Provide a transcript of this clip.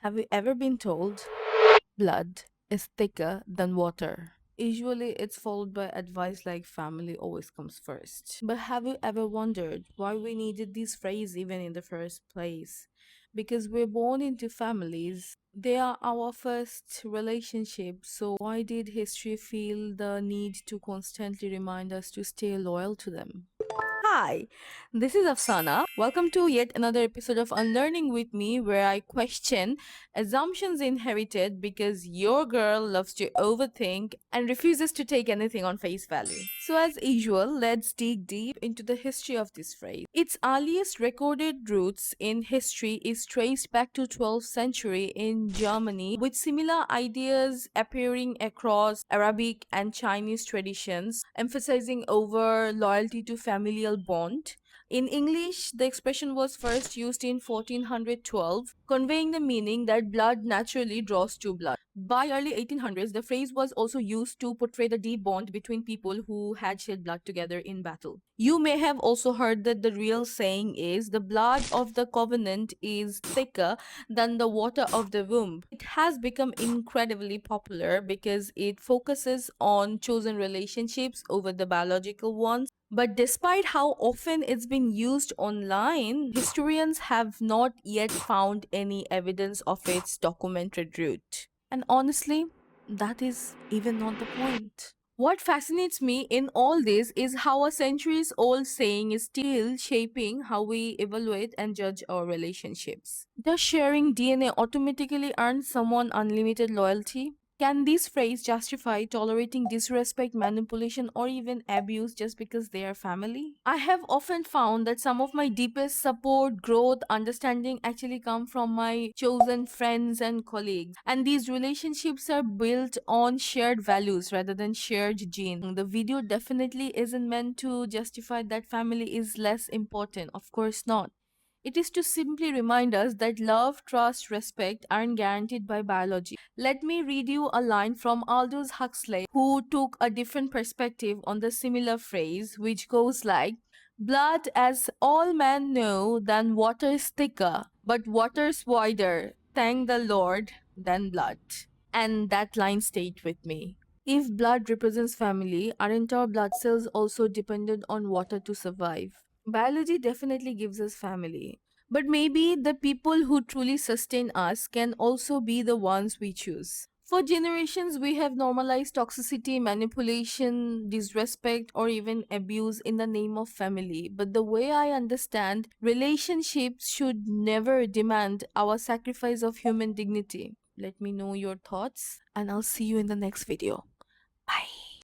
Have you ever been told blood is thicker than water? Usually, it's followed by advice like family always comes first. But have you ever wondered why we needed this phrase even in the first place? Because we're born into families, they are our first relationship. So, why did history feel the need to constantly remind us to stay loyal to them? Hi, this is Afsana. Welcome to yet another episode of Unlearning with me, where I question assumptions inherited because your girl loves to overthink and refuses to take anything on face value. So, as usual, let's dig deep into the history of this phrase. Its earliest recorded roots in history is traced back to 12th century in Germany, with similar ideas appearing across Arabic and Chinese traditions, emphasizing over loyalty to familial bond. In English, the expression was first used in 1412, conveying the meaning that blood naturally draws to blood. By early 1800s, the phrase was also used to portray the deep bond between people who had shed blood together in battle. You may have also heard that the real saying is the blood of the covenant is thicker than the water of the womb. It has become incredibly popular because it focuses on chosen relationships over the biological ones. But despite how often it's been used online, historians have not yet found any evidence of its documented root. And honestly, that is even not the point. What fascinates me in all this is how a centuries old saying is still shaping how we evaluate and judge our relationships. Does sharing DNA automatically earn someone unlimited loyalty? Can this phrase justify tolerating disrespect, manipulation, or even abuse just because they are family? I have often found that some of my deepest support, growth, understanding actually come from my chosen friends and colleagues. And these relationships are built on shared values rather than shared genes. The video definitely isn't meant to justify that family is less important. Of course not. It is to simply remind us that love, trust, respect aren't guaranteed by biology. Let me read you a line from Aldous Huxley, who took a different perspective on the similar phrase, which goes like, blood, as all men know, than water is thicker, but water's wider, thank the Lord, than blood. And that line stayed with me. If blood represents family, aren't our blood cells also dependent on water to survive? Biology definitely gives us family. But maybe the people who truly sustain us can also be the ones we choose. For generations, we have normalized toxicity, manipulation, disrespect, or even abuse in the name of family. But the way I understand, relationships should never demand our sacrifice of human dignity. Let me know your thoughts, and I'll see you in the next video.